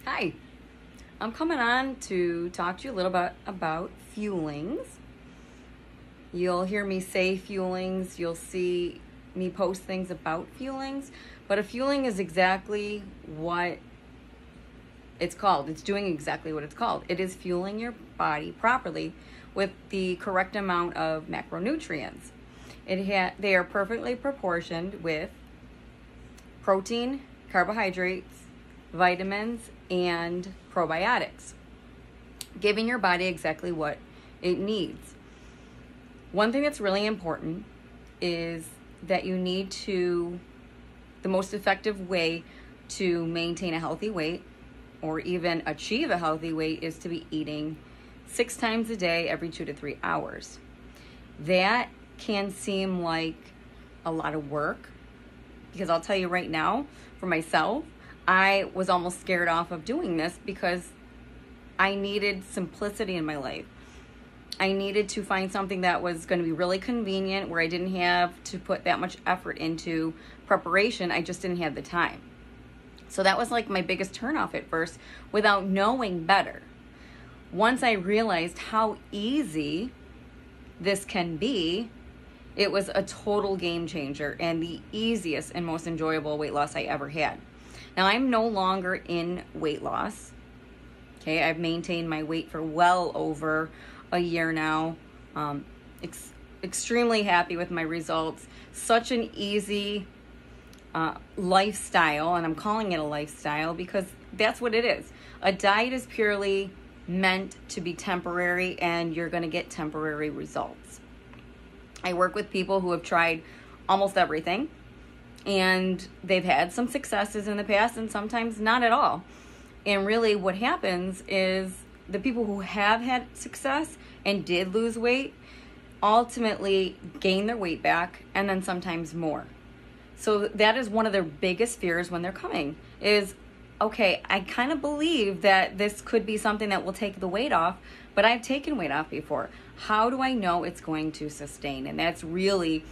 Hi, I'm coming on to talk to you a little bit about fuelings. You'll hear me say fuelings, you'll see me post things about fuelings, but a fueling is exactly what it's called. It's doing exactly what it's called. It is fueling your body properly with the correct amount of macronutrients. They are perfectly proportioned with protein, carbohydrates, vitamins, and probiotics, giving your body exactly what it needs. One thing that's really important is that the most effective way to maintain a healthy weight or even achieve a healthy weight is to be eating 6 times a day every 2 to 3 hours. That can seem like a lot of work, because I'll tell you right now, for myself, I was almost scared off of doing this because I needed simplicity in my life. I needed to find something that was going to be really convenient, where I didn't have to put that much effort into preparation. I just didn't have the time. So that was like my biggest turnoff at first, without knowing better. Once I realized how easy this can be, it was a total game changer and the easiest and most enjoyable weight loss I ever had. Now, I'm no longer in weight loss. Okay, I've maintained my weight for well over a year now. Extremely happy with my results. Such an easy lifestyle, and I'm calling it a lifestyle because that's what it is. A diet is purely meant to be temporary, and you're going to get temporary results. I work with people who have tried almost everything, and they've had some successes in the past and sometimes not at all. And really what happens is the people who have had success and did lose weight ultimately gain their weight back, and then sometimes more. So that is one of their biggest fears when they're coming is, okay, I kind of believe that this could be something that will take the weight off, but I've taken weight off before. How do I know it's going to sustain? And that's really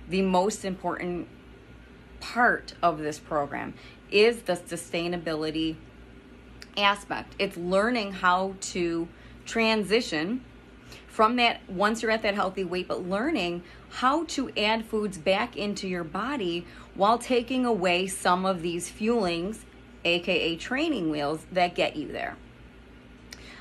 the most important part of this program, is the sustainability aspect. It's learning how to transition from that once you're at that healthy weight, but learning how to add foods back into your body while taking away some of these fuelings, aka training wheels, that get you there.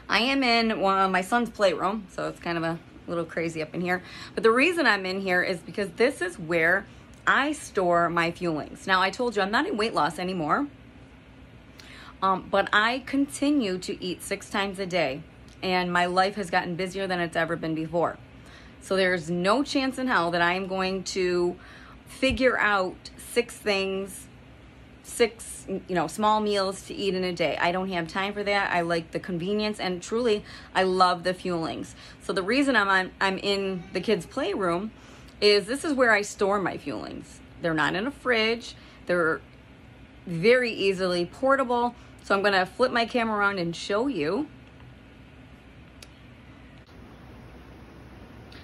I am in my son's playroom, so it's kind of a little crazy up in here. But the reason I'm in here is because this is where I store my fuelings. Now, I told you I'm not in weight loss anymore, but I continue to eat 6 times a day, and my life has gotten busier than it's ever been before. So there's no chance in hell that I am going to figure out 6 things, 6 small meals to eat in a day. I don't have time for that. I like the convenience, and truly, I love the fuelings. So the reason I'm in the kids' playroom is this is where I store my fuelings. They're not in a fridge. They're very easily portable. So I'm going to flip my camera around and show you.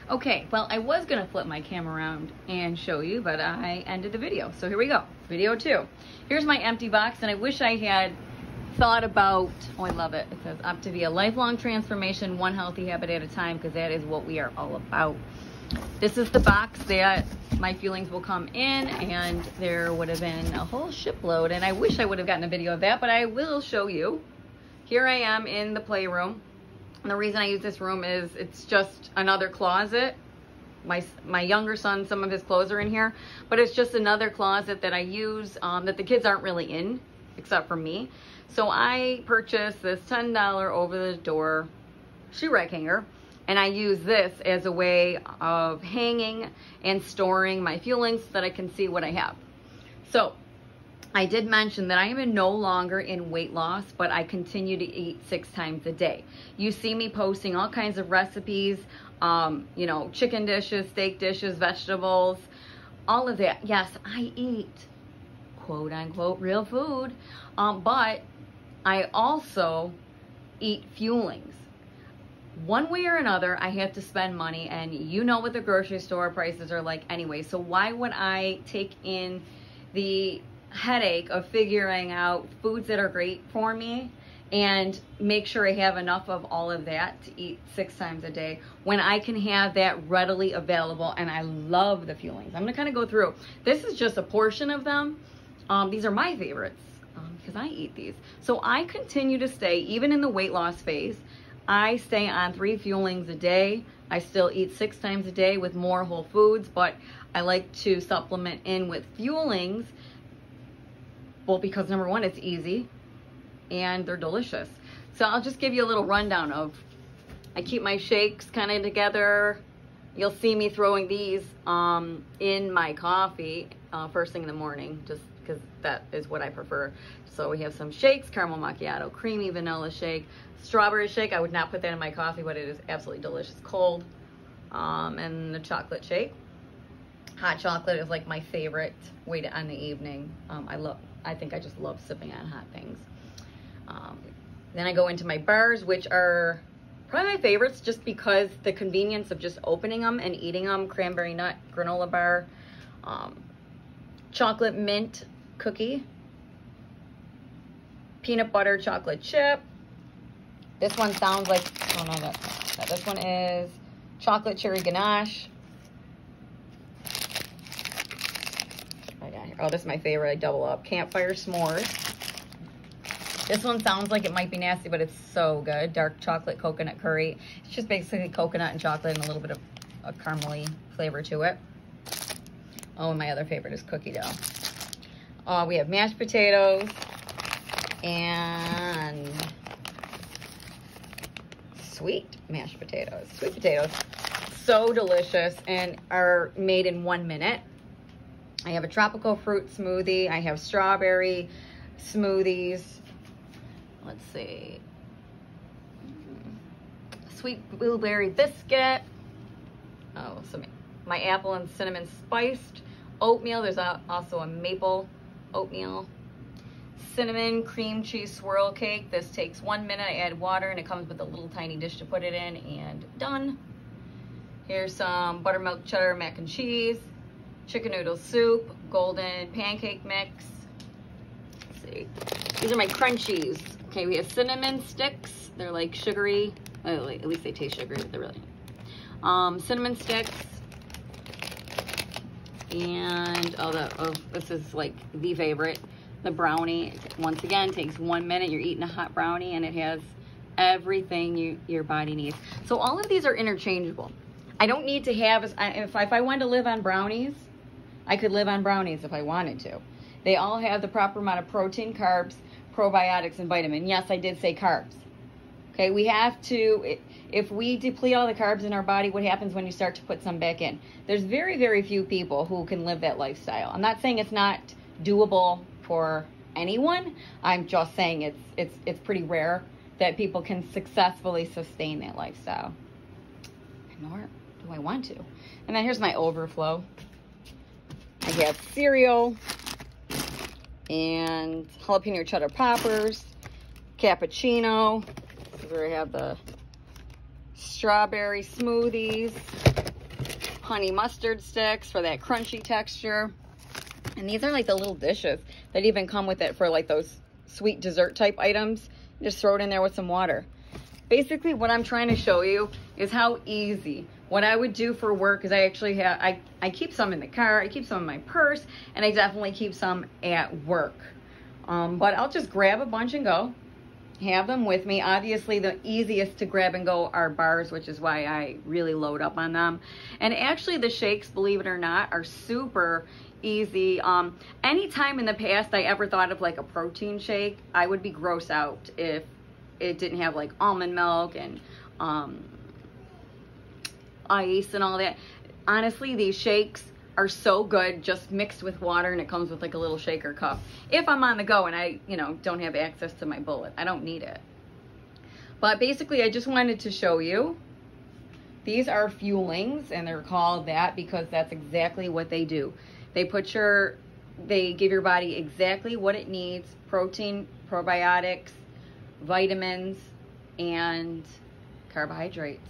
Okay, well, I was going to flip my camera around and show you, but I ended the video. So here we go, video 2. Here's my empty box, and I wish I had thought about, oh, I love it. It says OPTAVIA, lifelong transformation, one healthy habit at a time, because that is what we are all about. This is the box that my fuelings will come in, and there would have been a whole shipload, and I wish I would have gotten a video of that, but I will show you. Here I am in the playroom. And the reason I use this room is it's just another closet. My younger son, some of his clothes are in here, but it's just another closet that I use that the kids aren't really in, except for me. So I purchased this $10 over-the-door shoe rack hanger, and I use this as a way of hanging and storing my fuelings so that I can see what I have. So I did mention that I am no longer in weight loss, but I continue to eat 6 times a day. You see me posting all kinds of recipes, chicken dishes, steak dishes, vegetables, all of that. Yes, I eat quote unquote real food, but I also eat fuelings. One way or another, I have to spend money, and you know what the grocery store prices are like anyway. So why would I take in the headache of figuring out foods that are great for me and make sure I have enough of all of that to eat 6 times a day when I can have that readily available. And I love the fuelings. I'm gonna kind of go through. This is just a portion of them. These are my favorites because I eat these. So I continue to stay, even in the weight loss phase, I stay on 3 fuelings a day. I still eat 6 times a day with more whole foods, but I like to supplement in with fuelings. Well, because number one, it's easy and they're delicious. So I'll just give you a little rundown of, I keep my shakes kind of together. You'll see me throwing these in my coffee first thing in the morning, just because that is what I prefer. So we have some shakes: caramel macchiato, creamy vanilla shake, strawberry shake. I would not put that in my coffee, but it is absolutely delicious cold. And the chocolate shake. Hot chocolate is like my favorite way to end the evening. I think I just love sipping on hot things. Then I go into my bars, which are probably my favorites just because the convenience of just opening them and eating them. Cranberry nut granola bar, chocolate mint cookie, peanut butter chocolate chip. This one sounds like, oh no, that's not that. This one is chocolate cherry ganache. Oh, this is my favorite. I double up. Campfire s'mores. This one sounds like it might be nasty, but it's so good. Dark chocolate coconut curry. It's just basically coconut and chocolate and a little bit of a caramely flavor to it. Oh, and my other favorite is cookie dough. We have mashed potatoes and sweet mashed potatoes. Sweet potatoes. So delicious and are made in 1 minute. I have a tropical fruit smoothie. I have strawberry smoothies. Let's see. Sweet blueberry biscuit. Oh, my apple and cinnamon spiced oatmeal. There's also a maple oatmeal. Cinnamon cream cheese swirl cake. This takes 1 minute. I add water and it comes with a little tiny dish to put it in, and done. Here's some buttermilk cheddar mac and cheese. Chicken noodle soup, golden pancake mix. Let's see. These are my crunchies. Okay, we have cinnamon sticks. They're like sugary. Well, at least they taste sugary, but they're really. Cinnamon sticks. And this is like the favorite, the brownie. Once again, takes 1 minute. You're eating a hot brownie, and it has everything your body needs. So all of these are interchangeable. I don't need to have, if I wanted to live on brownies, I could live on brownies if I wanted to. They all have the proper amount of protein, carbs, probiotics, and vitamin. Yes, I did say carbs. Okay, we have to, if we deplete all the carbs in our body, what happens when you start to put some back in? There's very, very few people who can live that lifestyle. I'm not saying it's not doable for anyone. I'm just saying it's pretty rare that people can successfully sustain that lifestyle. Nor do I want to. And then here's my overflow. I have cereal and jalapeno cheddar poppers, cappuccino. This is where I have the strawberry smoothies, honey mustard sticks for that crunchy texture. And these are like the little dishes that even come with it for like those sweet dessert type items. Just throw it in there with some water. Basically, what I'm trying to show you is how easy. What I would do for work is I actually have, I keep some in the car, I keep some in my purse, and I definitely keep some at work. But I'll just grab a bunch and go. Have them with me. Obviously, the easiest to grab and go are bars, which is why I really load up on them. And actually, the shakes, believe it or not, are super easy. Anytime in the past I ever thought of like a protein shake, I would be grossed out if it didn't have like almond milk and ice and all that. Honestly, these shakes are so good just mixed with water, and it comes with like a little shaker cup. If I'm on the go and I, don't have access to my bullet, I don't need it. But basically, I just wanted to show you. These are fuelings, and they're called that because that's exactly what they do. They give your body exactly what it needs: protein, probiotics, vitamins, and carbohydrates.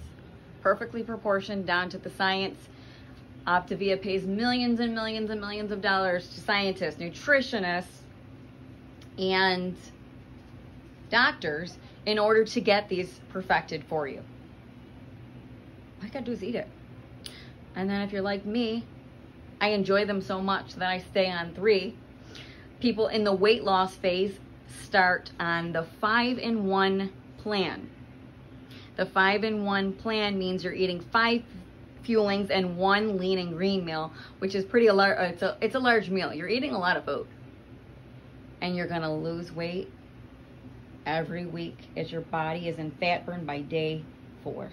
Perfectly proportioned down to the science. OPTAVIA pays millions and millions and millions of dollars to scientists, nutritionists, and doctors in order to get these perfected for you. All you gotta do is eat it. And then if you're like me, I enjoy them so much that I stay on 3. People in the weight loss phase start on the 5-in-1 plan. The 5-in-1 plan means you're eating 5 fuelings and 1 lean and green meal, which is pretty large. It's a large meal. You're eating a lot of food, and you're gonna lose weight every week as your body is in fat burn by day 4.